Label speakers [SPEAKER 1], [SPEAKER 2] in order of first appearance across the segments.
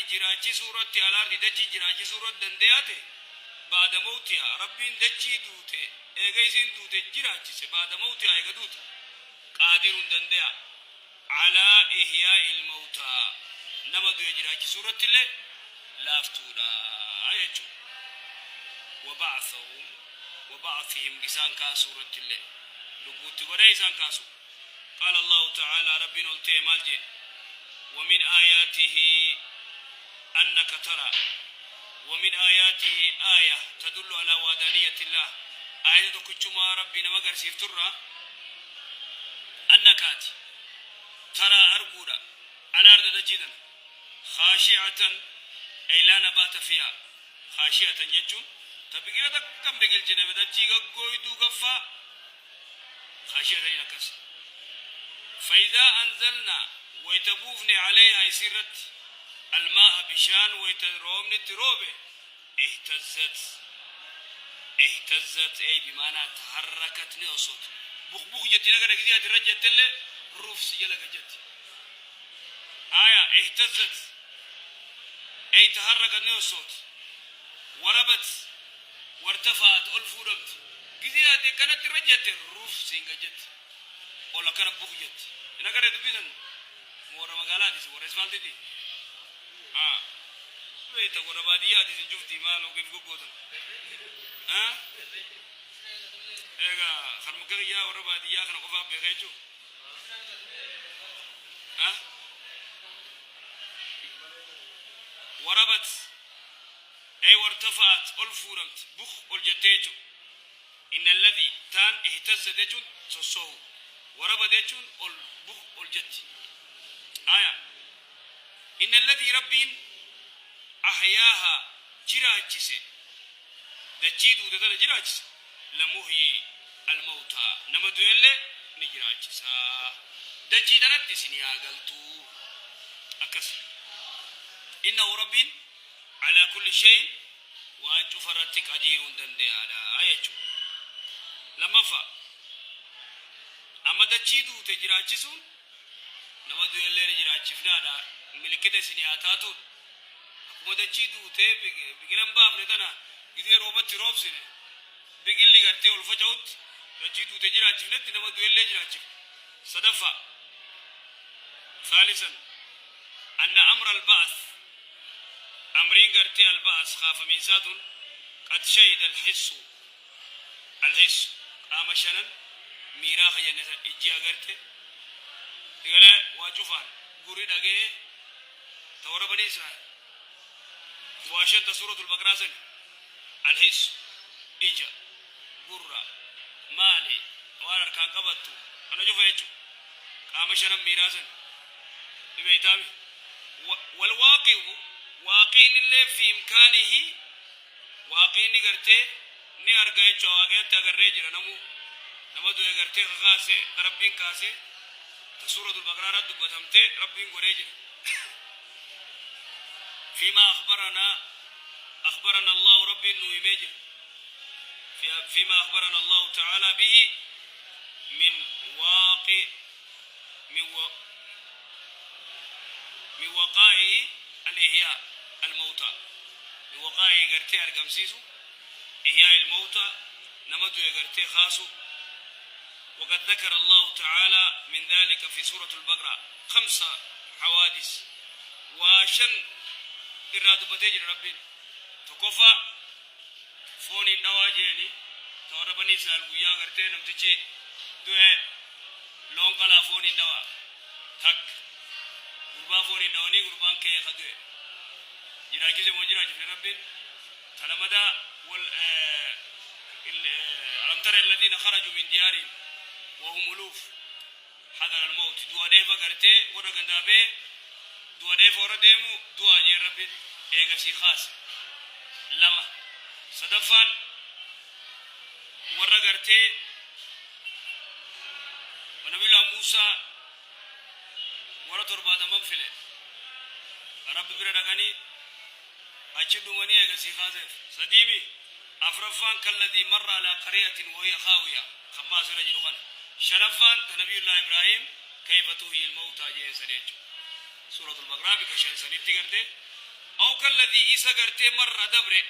[SPEAKER 1] جراجي سورة على دجي جراجي سورة دندياته بعد موتها ربين دجي دوته إيجايزين دوته جراجي بعد موتها إيجا دوته قادر دنديا على إحياء الموتى نمدو يجراجي سورة الله لافتودا أيجو وبعثهم لسان كاسورة الله لبوت وليسان كاسو قال الله تعالى ربنا التيمالجي ومن آياته أنك ترى ومن آياته آية تدل على وحدانية الله آية تكتشما ربنا مغر سيفترى أنك ترى أرجودا على أرض جدا خاشعة أي لا نبات فيها خاشعة يجون تبقى كم بقول جنة بدأ تيجا قويدو كفا خاشعة ينكس فإذا أنزلنا ويتبوفني عليها يسيرت الماء بشان ويترومني تروبه اهتزت أي بمعنى تحركت نيوصوت بخ جتنا كده كذي أترجت له روف سجلا كجت اهتزت أي تحركت نيوصوت وربت وارتفعت ألفورمت كذي أتي كانت ترجت روف سينجت ولا كان بخ جت إنا كده تبيدن مورا مقالات دي ورا اسفالتي دي بيتا ورا باديات دي شفتي مالو كيف قوتن ايغا خرمكريا ورا باديات كان قفا بيغيتو وربت اي وارتفعت الفورمت بخ الجتيجو ان الذي تان اهتز دجون سوسو وربت دجون البخ الجتي إن الذي ربين أحياها جراجسه دجيدو دتنا جراجس لمحيي الموتى نمدو يله نجراجسا دجيدنا تسني أقلتو أكس إنه ربين على كل شيء وأن تفرتك أجير دندي على آياتو لما فا أما دجيدو تجراجسون نمدو يله نجراجفنا دا ملكته سنياتاتون أكو دجيدو تي بيجلم باب نتنا إذا روبت روبسين بيجي اللي قرتي والفجوت دجيدو تجراجفنا نمدو يله نجراجف صدفة ثالثا أن أمر البعث أمرين قرتي البعث خاف من ذات قد شهد الحس آمشنا ميراخ جنة إجي قرتي تقول واجفان قريد أجي تورا بني إسرائيل واشد سورة البقرة الحس إجا قرة مالي وارر كان قبضتو أنا جو فيجو آمشنا ميراثا بيتامي والواقع واقين اللي في إمكانه واقين قرتي ني أرجع شواقي تغرّجنا نمو دو قرتي خاصة ربين كاسة سورة البقرة دبتمتي ربين قريجنا فيما أخبرنا الله ربي إنه يميجن فيما أخبرنا الله تعالى به من وقائع الإحياء الموتى من وقائع قرتي أرقمسيسو إحياء الموتى نمدو يقرتي خاصو وقد ذكر الله تعالى من ذلك في سورة البقرة 5 حوادث واشن إرادة بتجر ربين تكفى فوني نواجيني توربني سالبويا قرتي نمتشي دوه لون كلا فوني نوا تك غربا فوني نواني غربان كي خدوه جراجي سے مجراجي في ربين تلمدا ألم تر الذين خرجوا من ديارهم وهم ألوف حذر الموت دعاء ديفا قرتي ورقندابي دعاء ديفا ورديمو دعاء جي ربين ايغسي خاص لما صدفان ورقرتي ونبي الله موسى ورطر بعد مغفلة رب بردغني أجد مني ايغسي خاص صديمي أفرفان كالذي مر على قرية وهي خاوية خماس رجل خان شرفان نبي الله إبراهيم كيف تحيي الموتى جاء سريج سورة البقرة بكشان سنيت تقرده أو كالذي إيسا قرتي مرة دبر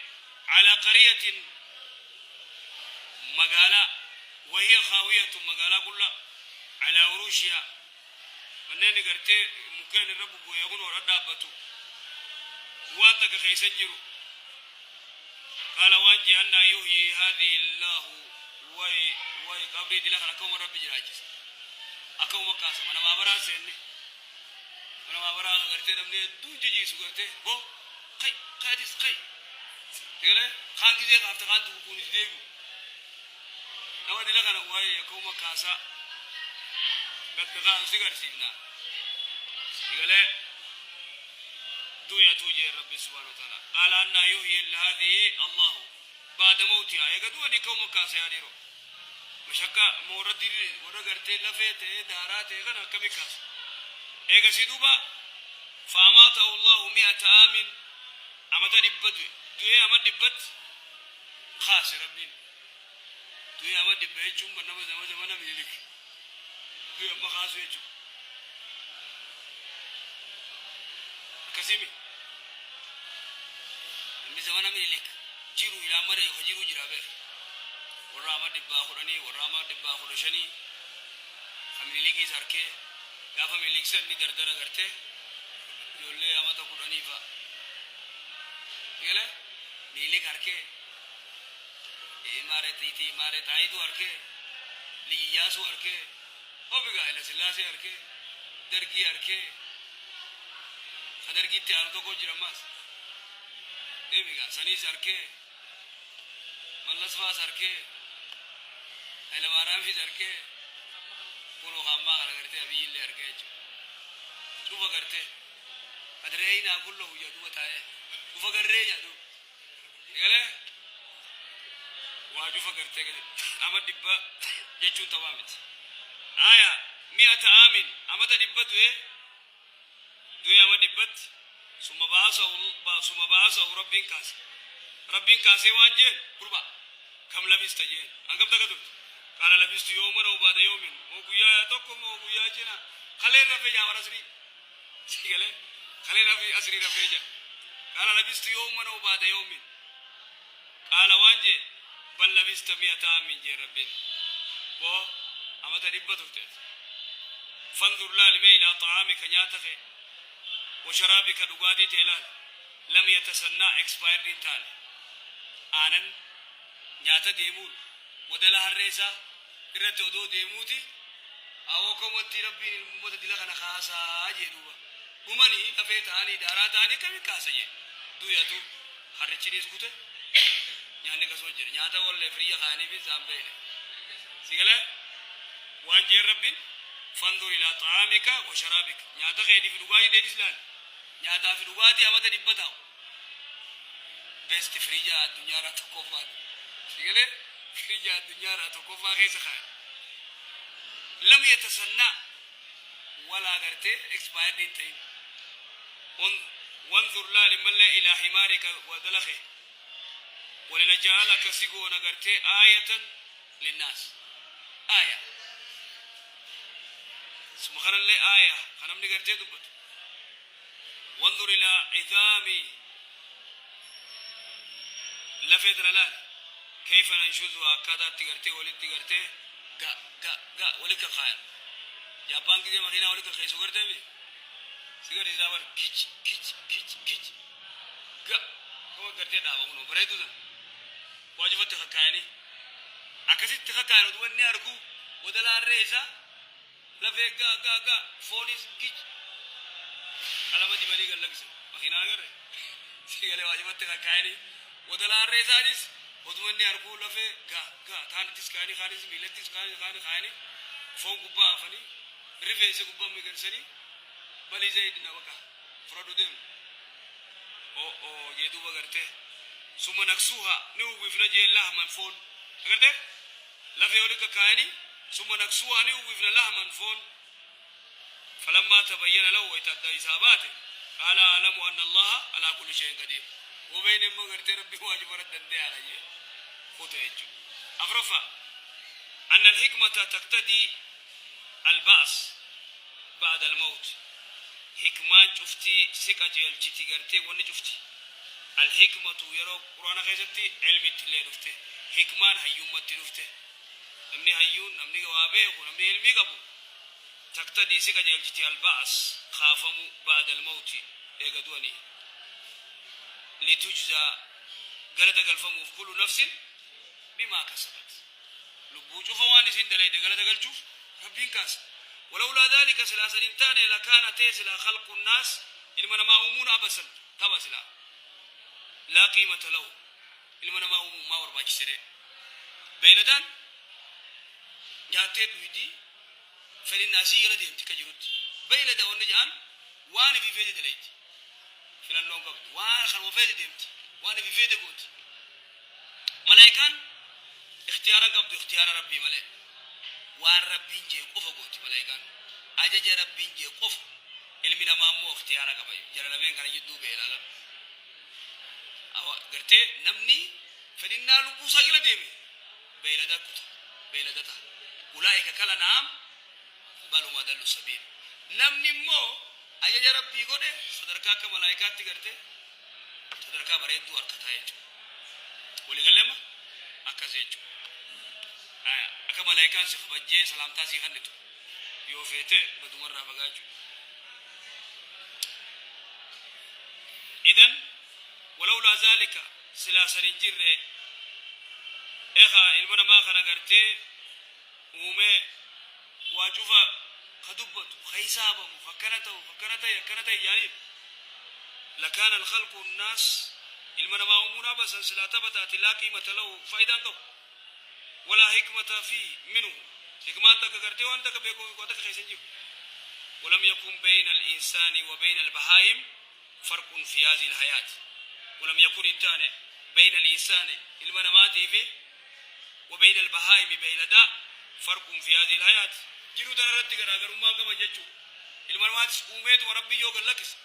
[SPEAKER 1] على قرية مقالة وهي خاوية مقالة كلها على عروشها أنني قرتي مكان الرب ويقول وردابته وأنت كخيسجر قال وانجي أن يحيي هذه الله وي قبري دي لك أكوم رب جراجس أكوم مكاسم أنا ما برا سيني أنا ما برا قرتي نمني دوجي جيسو قرتي بو خي قادس خي تقول خان كذي قافت خان تكون جديبو نما دي لك أنا وي أكوم مكاسا بتقال سيقر سيبنا تقول دو يتوجه رب سبحانه وتعالى قال أن يحيي هذه الله بعد موتها يقدو أن يكون مكاسا يديرو مشكا موردي ورغرتي لفيته داراتي غنا كمكاس ايغا سيدوبا فاماته الله 100 عام امتا دبت دوي اما دبت خاص ربين دوي اما دبت چوم بنما زمان ميلك دوي اما خاص يچو كسيمي مي زمان ميلك جيرو الى امر خجيرو جرابه ورama dibba khudani warama dibba khudashani family ki sarke ya family ki sanni dardara garte jolle amata khudani fa yele nile karke mare tai tu arke liyasu arke obiga ila silase arke dargi arke khadargi tiyar to ko jiramas ebiga sani sarke mallaswa sarke هلا ما رامي دركه كونو خامما غرتي ابي اللي اركه شوف غرتي ادرينا كله يدو تاي شوف غري يدو يلا واجو فغرتي اما دبا يچون توامت آية 100 عام اما دبا دوي اما دبت ثم بعثه ربين كاس وانجل قربا كم لبست جين انكم تكتب قال لبست يوما وبعد يوم وغيا تكم وغيا جنا خلينا رفيجا ورسري سيغله خلينا في اسري رفيجا قال لبست يوما وبعد يوم قال وانجي بل لبست 100 عام جي ربي بو اما تدبت فانظر لا الى طعامك نياتك وشرابك دغادي تلال لم يتسنى expired تال آنن نياتا ديمون ودلا هريسا irratti odoo deemuuti awoo komatti rabbiin ummata dila kana khaasaa jedhuba umani lafee ta'anii daaraa ta'anii kami kaasa jedhe duyatu harrichinis kute nyaanni kasoo jedhe nyaata wallee firiya kaanii fi zaambeene sigale waan jeen rabbiin fandur ilaa ta'aamika wa sharaabika nyaata keetii fi dhugaatii deedis laal nyaataa fi dhugaatii amata dhibba ta'u best firiya addunyaarraa tokkoffaadha sigale فريجة الدنيا را تكوفا غيس خير لم يتسنى ولا غرتي expired دين وانظر لا لمن لا إلى حمارك ودلخه ولنجعلك سيقو نغرتي آية للناس آية سمخنا لي آية خنم نغرتي دبت وانظر إلى عظامي لفتنا لال كيف ننشزها كذا تغرتي ولد تغرتي غا ولك خاين جابان كده مخينا ولك خيسو غرتي بي سيغر ديزاور كيچ غا كو غرتي دا بغنو بريتو ده واجب تخكايني اكسي تخكاينو دوني اركو ودلا ريسا لفي غا فونيس كيچ علامه دي بلي غلكس مخينا غر سيغله واجب تخكايني ودلا ريسا ديس ودمني أركو لفه ثان تسكاني خاني ميلة تسكاني خاني فون كوبا فني ريفيس كوبا ميكرسني بالي زيد نوكا فرادو دم أو يدو بغرته ثم نكسوها نيو بيفنا جي لحم فون أغرته لفه يولك كاني ثم نكسوها نيو بيفنا لحم فون فلما تبين له ويتبدأ إصاباته قال أعلم أن الله على كل شيء قدير وبين ما غرتي ربي واجب ردن دي على خطيجو أفرفا أن الحكمة تقتضي البعث بعد الموت حكمان شفتي سكة جلتي قرتي وني شفتي الحكمة يرو قرآن خيزتي علم اللي رفته حكمان هيوم ترفته نمني هيون نمني وابه ونمني علمي قبو تقتدي سكة جلتي البعث خافموا بعد الموت يقدوني لتجزى قلت قلفموا في كل نفس بما كسبت لبوج فواني سين دليل قلت قلتو ربين كاس ولولا ذلك سلاسل انتان لكان تيسلا خلق الناس إلمنا ما أمون أبسل تبسلا لا قيمة له إلمنا ما أمون ما ورباك سري بيلدان جاتي بيدي فللناسي يلدي انتك جروت بيلدا ونجان واني في فيدي دليل فلان لون قبل وان خلو فيدي ديمتي واني في فيدي قوت ملايكان اختيارا قبل اختيار ربي ملايك وان ربي نجي قفا قوت ملايكان أجج ربي نجي قفا علمنا ما مو اختيارا قبل جرلمين كان يدو بيلا أو قرتي نمني فلنا لبوسا يلا ديمي بيلدا كتا بيلدا تا أولئك كلا نعم بل ما دلوا سبيل نمني مو أجج ربي قوله صدركا كملايكات تقرتي صدركا بريد دوار كتايجو ولي قلما أكازيجو أكا ملايكان سيخبجي سلامتا سيخنتو يوفيته بدمر رابقاجو إذن ولولا ذلك سلاسل الجر إخا إلمنا ما خنقرتي ومي واجوفا خدبتو خيسابه فكنته يعني لكان الخلق الناس إلمنا ما أمونا بس سلاتبتات لا قيمة له فايدان قو ولا حكمة فيه منه حكمان تكرتي وان تكبيكو وتك خيسنجيو ولم يكن بين الإنسان وبين البهائم فرق في هذه الحياة ولم يكن التاني بين الإنسان المنامات فيه وبين البهائم بيلدا فرق في هذه الحياة جيرو دررت غراغر ما كما جچو المنامات اوميت وربي يوغ لكس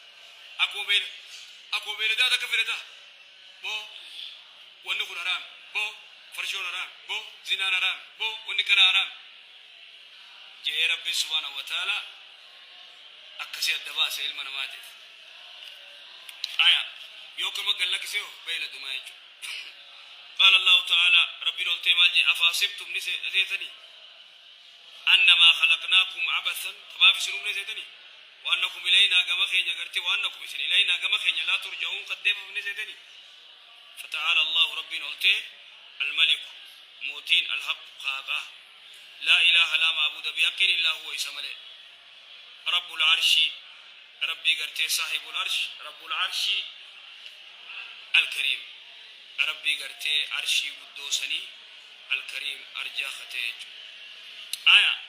[SPEAKER 1] اكو بيلدا تكفرتا بو ونكون حرام بو فرشون حرام بو زنا حرام بو ونكنا حرام جي ربي سبحانه وتعالى اكسي الدباس المنامات آية يوكما قال لك سيو بين دمائج قال الله تعالى ربنا التماجي أفاسبتم نسيتني أنما خلقناكم عبثا تباب سنوم نسيتني وأنكم إلينا كما خينيا قرتي وأنكم إلينا كما خينيا لا ترجعون قدام نسيتني فتعالى الله ربنا التي الملك موتين الحق خاقه لا إله لا معبود بحق إلا هو اسمه رب العرش ربي قرتي صاحب العرش رب العرش الكريم ربي قرتي عرشي قدوسني الكريم أرجاختي آية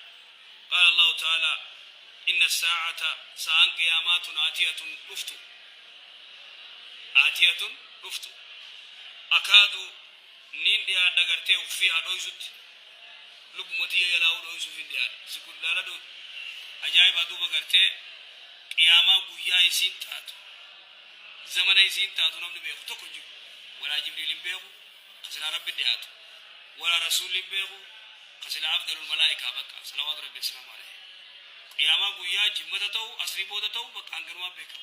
[SPEAKER 1] قال الله تعالى إن الساعة سان قيامات آتية أكاد نينديا دغرتي وفيها دويزت لبمتي يلاو دويزو في ديار سكول لا دو أجايب أدوبا قرتي قياما قويا يسين تاتو زمن يسين تاتو نمني بيخو تكجو ولا جبريل بيخو خسنا رب دياتو ولا رسول بيخو خسنا أفضل الملائكة بقى صلوات ربي السلام عليه قياما قويا جمتا تو أسري بودا تو بقى أنقروا بيكو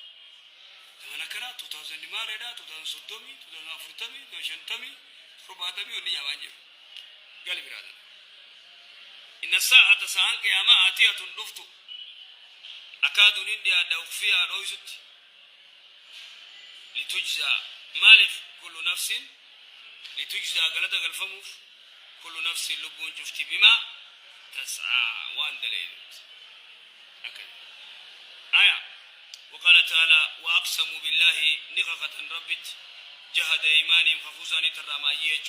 [SPEAKER 1] زمن كنا 2000 ما ريدا 2030 2040 2050 رباتمي ونيا وانجر قال برادر إن الساعة سان قياما آتية دفتو أكاد نندي أدوخفيها رويزت لتجزى مالف كل نفس لتجزى غلطة الفموف كل نفس لبون جفتي بما تسعى وان دليل أكد آية وقال تعالى وأقسموا بالله نخخة ربت جهد إيمانهم خفوزاني ترامايج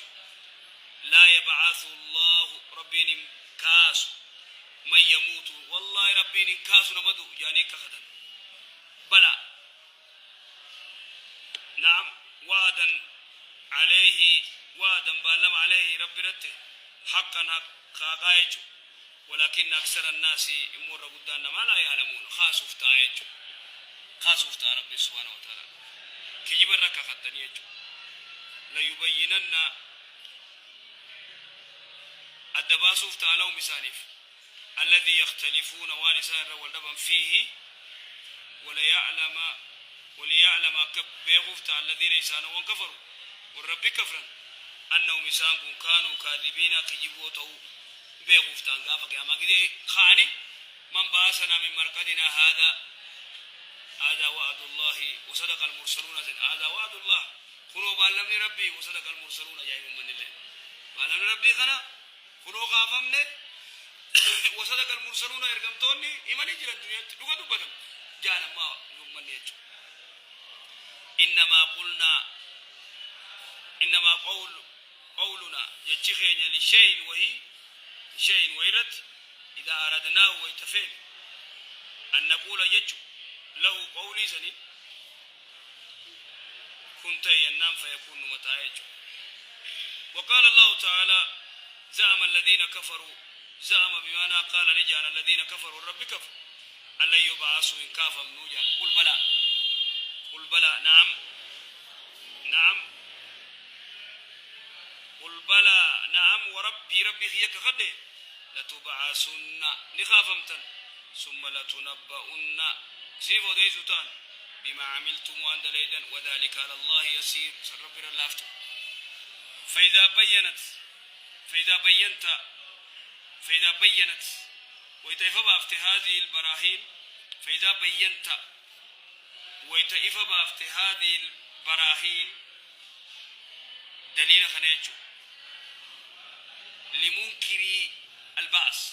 [SPEAKER 1] لا يبعث الله ربين كاس من يموت والله ربين كاس نمدو يعني كخدن بلى نعم وعدا عليه وعدا بالم عليه رب رته حقا حقائج ولكن أكثر الناس يمر قدام ما لا يعلمون خاص وفتا ربي سبحانه وتعالى كي يبرك خدني يجو لا يبينن الدباس وفتا لو مسانف الذي يختلفون وانسان والدبن فيه وليعلم بيغفت الذين يسانون كفروا والرب كفرا أنهم يسانكم كانوا كاذبين كجبوا تو بيغفت أنقافك يا مجدي خاني من باسنا من مرقدنا هذا وعد الله وصدق المرسلون هذا وعد الله كنوا بالمني ربي وصدق المرسلون جاي من الله بالمني ربي خنا كنوا غافمني وصدق المرسلون يرقمتوني إيماني جرى الدنيا دوغا دوبتم جانا ما يومني يجو إنما قولنا يتخيني لشيء ويرت إذا أردناه ويتفين أن نقول يجو له قولي سني كنت ينام فيكون متى يجو. وقال الله تعالى زعم الذين كفروا زعم بمعنى قال نجعل الذين كفروا الرب كفر أن لن يبعثوا إن كافا منوجا قل بلى قل بلى نعم وربي خيك خده لتبعثن نخافمتن ثم لتنبؤن سيفو ديزوتان بما عملتم وان دليدا وذلك على الله يسير سرب اللافت فإذا بينت ويتئف بافت هذه البراهين فإذا بينت ويتئف بافت هذه البراهين دليل خنيجو لمنكر البعث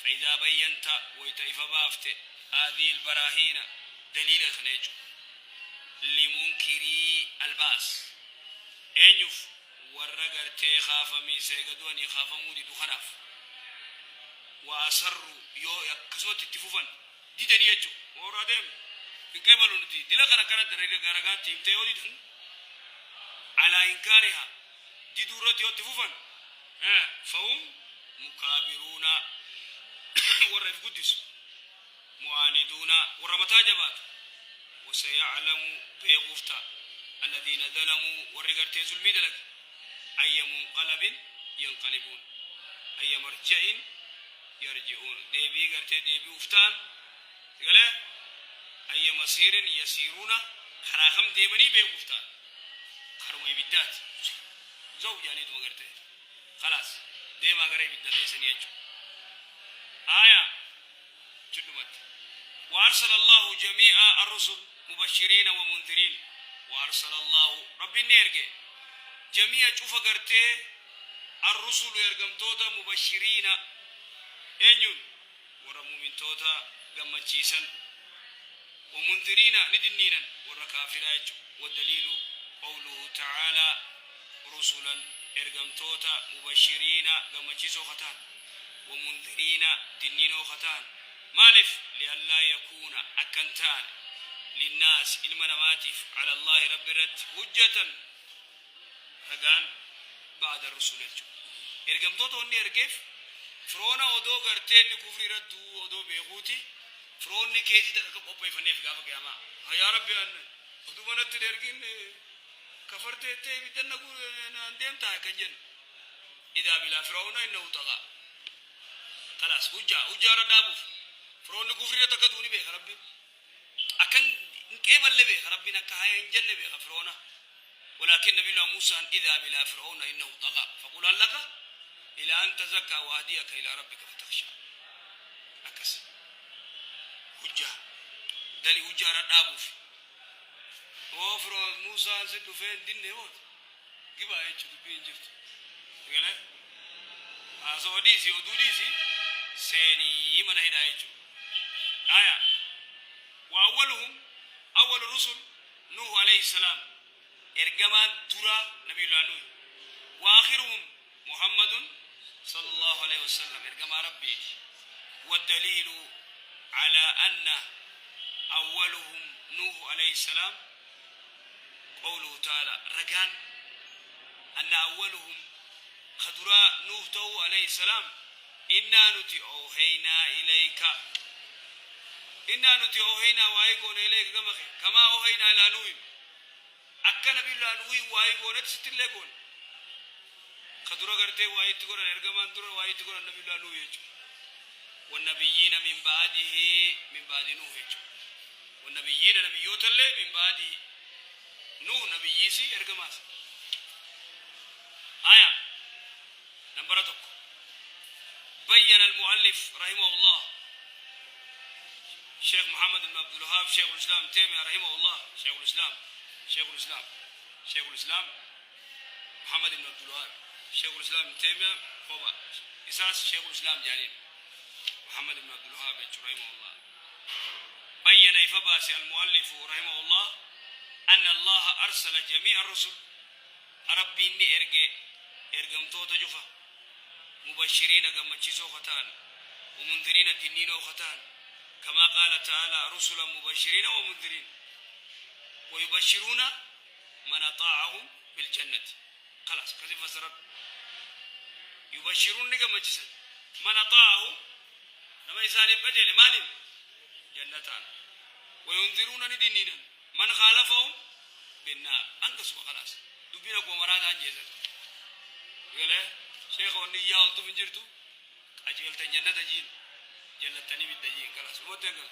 [SPEAKER 1] فإذا بينت ويتئف بافت هذه البراهين دليل خنيجو لمنكر البعث أنيف ورغرتي خافمي سيغدوني خافمودي دخناف وأسروا يو يكسوت التفوفن دي دنيجو ورادم في قبل نتي دي لغنا كانت درجات تيمتيو دي على إنكارها دي دورات يو تفوفن فهم مكابرون ورف قدس معاندون ورمتاجبات وسيعلم بيغفتا الذين ظلموا ورغرتي ظلمي دلك أي منقلب ينقلبون أي مرجع يرجعون ديبي غرتي ديبي وفتان قال أي مسير يسيرون حراخم ديمني بيغفتان خرمي بالذات زوج يعني دم غرتي خلاص ديما غري بالذات سنيجو جدمت وأرسل الله جميع الرسل مبشرين ومنذرين وأرسل الله ربي نيرجع جميع شوف غرتي الرسل يرجم توتا مبشرين أنيون ورمو من توتا جم تشيسن ومنذرين ندنينا وركافراج والدليل قوله تعالى رسلا يرجم توتا مبشرين جم تشيسو ختان ومنذرين دنينو ختان مالف لئلا يكون أكنتان للناس المناماتف على الله رب الرد حجة رجان بعد الرسول يرجم توتا وني يرجف فرونا ودو غرتين كفر ردو ودو بيغوتي فروني كيجي تكاك قوبي فني في غافك يا ما يا ربي أن ودو ما نتدرجين كفرت تي بدنا نقول ندم تاع كنجن إذا بلا فرعون إنه طغى خلاص وجا ردابو فرعون كفر تكدوني بيه ربي أكن كيبل لبيه ربنا كهاي إنجل لبيه فرعون ولكن نبي الله موسى إذا بلا فرعون إنه طغى فقل هل لك إلى أن تزكى وأهديك إلى ربك فتخشى أكس وجا دلي وجا ردابو وفر موسى سيدو فين دين نهود جبا يجتو بين جفت قال أزوديسي ودوديسي سيني من هدايته وأولهم أول الرسل نوح عليه السلام إرجمان ترى نبي الله نوح وآخرهم محمد صلى الله عليه وسلم إرجما ربي والدليل على أن أولهم نوح عليه السلام قوله تعالى رجان أن أولهم خدراء نوح تو عليه السلام إنا نتي أوهينا إليك وايقون إليك كما أوهينا إلى نوح أكنا بالله نوح وايقون تستلقون خدراء قرتي وايتقون إرجمان درا وايتقون النبي الله نوح والنبيين من بعده من بعد نوح والنبيين نبيوت اللي من بعد نوح نبيسي ارجماس آية نمبرتك بين المؤلف رحمه الله شيخ محمد بن عبد الوهاب شيخ الإسلام تيمية رحمه الله شيخ الإسلام محمد بن عبد الوهاب شيخ الإسلام تيمية هو إساس شيخ الإسلام جانين محمد بن عبد الوهاب رحمه الله بين إفباس المؤلف رحمه الله أن الله أرسل جميع الرسل ربي إني إرجم توتا جفا مبشرين قمتشيسو ختان ومنذرين الدينين وختان كما قال تعالى رسلا مبشرين ومنذرين ويبشرون من أطاعهم بالجنة خلاص كذا فسرت يبشرون قمتشيسا من أطاعهم لما يسالم بدل مالهم جنتان وينذرون ندينين من خالفهم بالنار أنقصوا خلاص دبينك ومراد عن جيزة يقول شيخ وني يا أنتم من جرتوا أجل تجنة تجين جنة تاني بالدجين خلاص ما تنقل